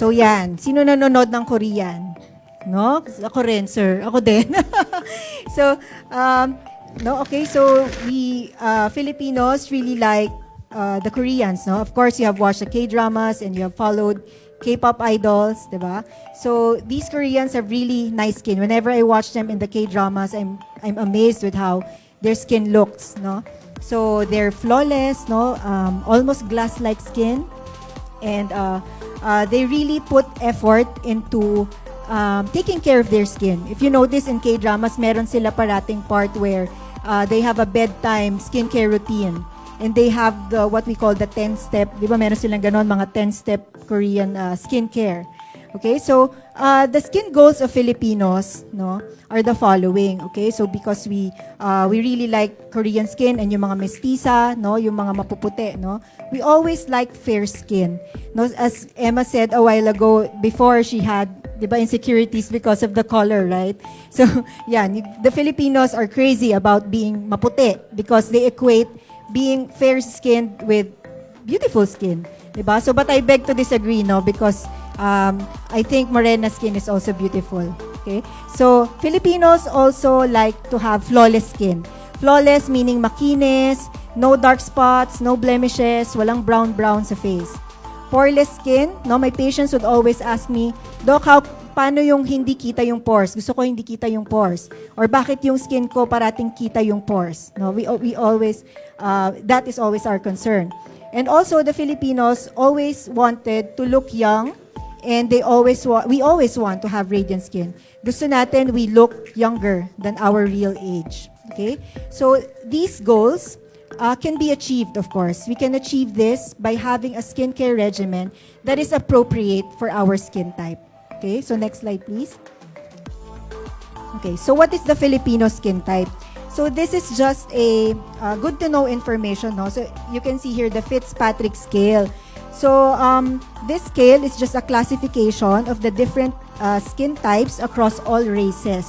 So yan, sino nanonood ng Korean? No? Ako rin, sir. Ako din. So, no, okay, so we Filipinos really like the Koreans, no? Of course, you have watched the K-dramas and you have followed K-pop idols, diba? So these Koreans have really nice skin. Whenever I watch them in the K-dramas, I'm amazed with how their skin looks, no? So they're flawless, no? Almost glass-like skin, and they really put effort into taking care of their skin. If you notice in K-dramas, meron sila parating part where they have a bedtime skincare routine. And they have the what we call the 10-step, di ba meron silang ganon, mga 10-step Korean skincare. Okay, so the skin goals of Filipinos, no, are the following. Okay, so because we really like Korean skin and yung mga mestiza, no, yung mga mapuputi, no, we always like fair skin. No, as Emma said a while ago, before she had, di ba, insecurities because of the color, right? So yeah, the Filipinos are crazy about being maputi because they equate being fair-skinned with beautiful skin, diba? So, but I beg to disagree, no? Because I think morena skin is also beautiful, okay? So, Filipinos also like to have flawless skin. Flawless meaning makinis, no dark spots, no blemishes, walang brown sa face. Poreless skin, no? My patients would always ask me, Doc, paano yung hindi kita yung pores? Gusto ko hindi kita yung pores. Or bakit yung skin ko parating kita yung pores? No, we always, that is always our concern. And also, the Filipinos always wanted to look young, and we always want to have radiant skin. Gusto natin, we look younger than our real age. Okay? So, these goals can be achieved, of course. We can achieve this by having a skincare regimen that is appropriate for our skin type. Okay, so next slide, please. Okay, so what is the Filipino skin type? So this is just a good to know information, no? So you can see here the Fitzpatrick scale. So this scale is just a classification of the different skin types across all races.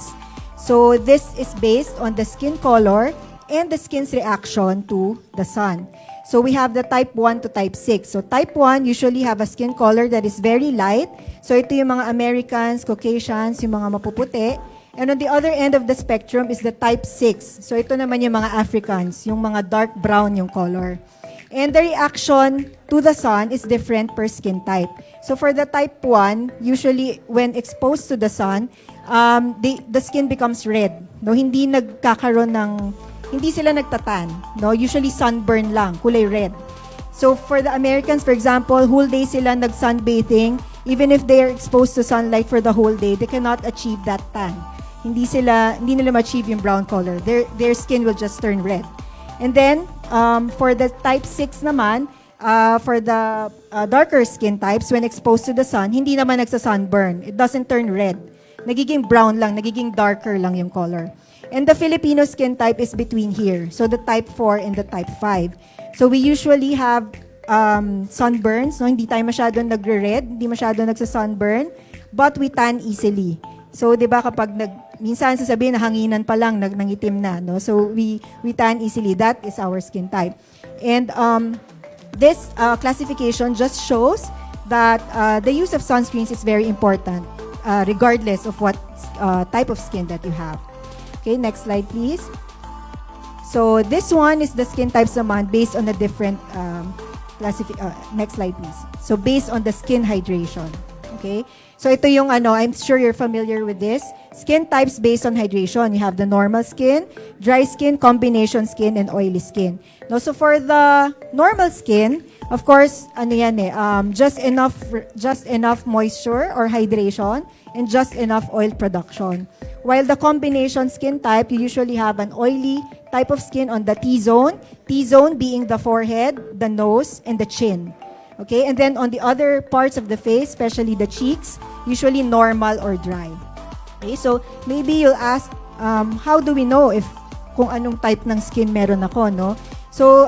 So this is based on the skin color and the skin's reaction to the sun. So we have the type 1 to type 6. So type 1 usually have a skin color that is very light. So ito yung mga Americans, Caucasians, yung mga mapuputi. And on the other end of the spectrum is the type 6. So ito naman yung mga Africans, yung mga dark brown yung color. And the reaction to the sun is different per skin type. So for the type 1, usually when exposed to the sun, the skin becomes red. No, hindi sila nagtatan, no? Usually sunburn lang, kulay red. So for the Americans, for example, whole day sila nag-sunbathing, even if they are exposed to sunlight for the whole day, they cannot achieve that tan. Hindi nila ma-achieve yung brown color. Their skin will just turn red. And then, for the type 6 naman, for the darker skin types, when exposed to the sun, hindi naman nagsa-sunburn. It doesn't turn red. Nagiging brown lang, nagiging darker lang yung color. And the Filipino skin type is between here. So the type 4 and the type 5. So we usually have sunburns. No? Hindi tayo masyadong nagre-red, hindi masyadong nagsa-sunburn, but we tan easily. So 'di ba kapag minsan sasabihin na hanginan pa lang nangitim na, no? So we tan easily. That is our skin type. And this classification just shows that the use of sunscreens is very important, regardless of what type of skin that you have. Okay, next slide, please. So this one is the skin types naman based on the different next slide, please. So based on the skin hydration. Okay, so ito yung I'm sure you're familiar with this. Skin types based on hydration. You have the normal skin, dry skin, combination skin, and oily skin. No, so for the normal skin, of course, just enough moisture or hydration, and just enough oil production. While the combination skin type, you usually have an oily type of skin on the T-zone. T-zone being the forehead, the nose, and the chin. Okay, and then on the other parts of the face, especially the cheeks, usually normal or dry. Okay, so maybe you'll ask, how do we know if kung anong type ng skin meron ako, no? So,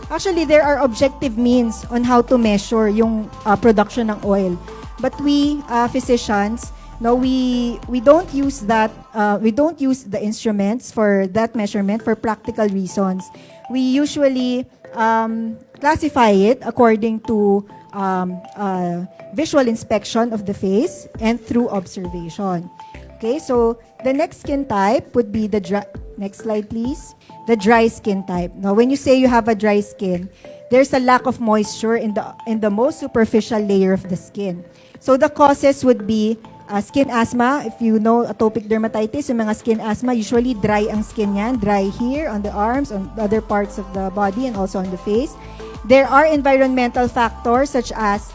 actually, there are objective means on how to measure yung production ng oil. But we, physicians, no, we don't use that. We don't use the instruments for that measurement for practical reasons. We usually classify it according to visual inspection of the face and through observation. Okay, so the next skin type would be the dry, next slide please, the dry skin type. Now, when you say you have a dry skin, there's a lack of moisture in the most superficial layer of the skin. So the causes would be skin asthma. If you know atopic dermatitis, yung mga skin asthma, usually dry ang skin yan. Dry here, on the arms, on other parts of the body, and also on the face. There are environmental factors such as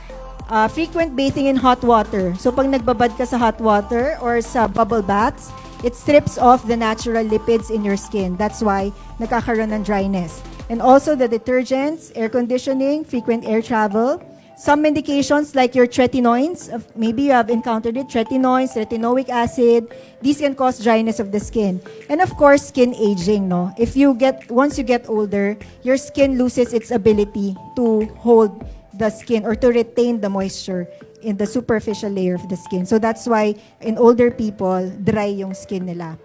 frequent bathing in hot water. So pag nagbabad ka sa hot water or sa bubble baths, it strips off the natural lipids in your skin. That's why nagkakaroon ng dryness. And also the detergents, air conditioning, frequent air travel. Some medications like your tretinoins, maybe you have encountered it, tretinoins, retinoic acid, these can cause dryness of the skin. And of course, skin aging, no? Once you get older, your skin loses its ability to hold the skin or to retain the moisture in the superficial layer of the skin. So that's why in older people, dry yung skin nila.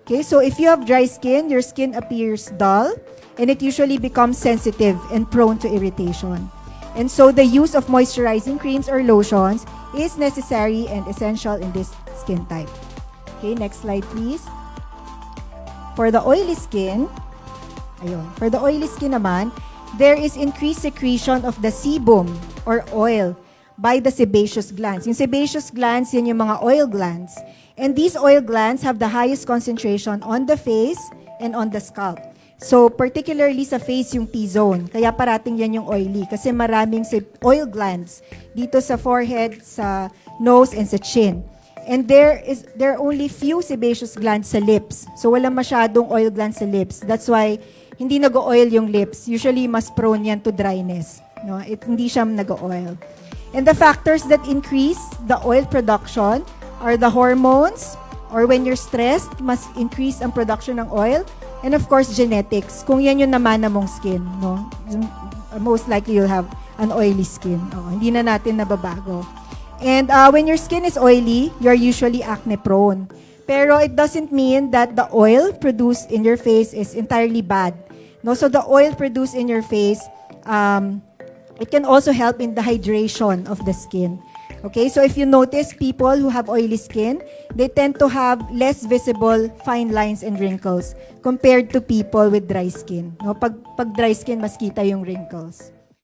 Okay, so if you have dry skin, your skin appears dull and it usually becomes sensitive and prone to irritation. And so the use of moisturizing creams or lotions is necessary and essential in this skin type. Okay, next slide please. For the oily skin, for the oily skin naman, there is increased secretion of the sebum or oil by the sebaceous glands. Yung sebaceous glands, yan yung mga oil glands. And these oil glands have the highest concentration on the face and on the scalp. So, particularly sa face yung T-zone. Kaya parating yan yung oily kasi maraming oil glands dito sa forehead, sa nose, and sa chin. And there are only few sebaceous glands sa lips. So, wala masyadong oil glands sa lips. That's why hindi nag-oil yung lips. Usually, mas prone yan to dryness. No? Hindi siya nag-oil. And the factors that increase the oil production are the hormones, or when you're stressed, mas increase ang production ng oil. And of course, genetics. Kung yan yung namana mong skin, no? Most likely you'll have an oily skin. Hindi na natin nababago. And when your skin is oily, you're usually acne prone. Pero it doesn't mean that the oil produced in your face is entirely bad. No? So the oil produced in your face, it can also help in the hydration of the skin. Okay, so if you notice people who have oily skin, they tend to have less visible fine lines and wrinkles compared to people with dry skin. No, pag dry skin, mas kita yung wrinkles.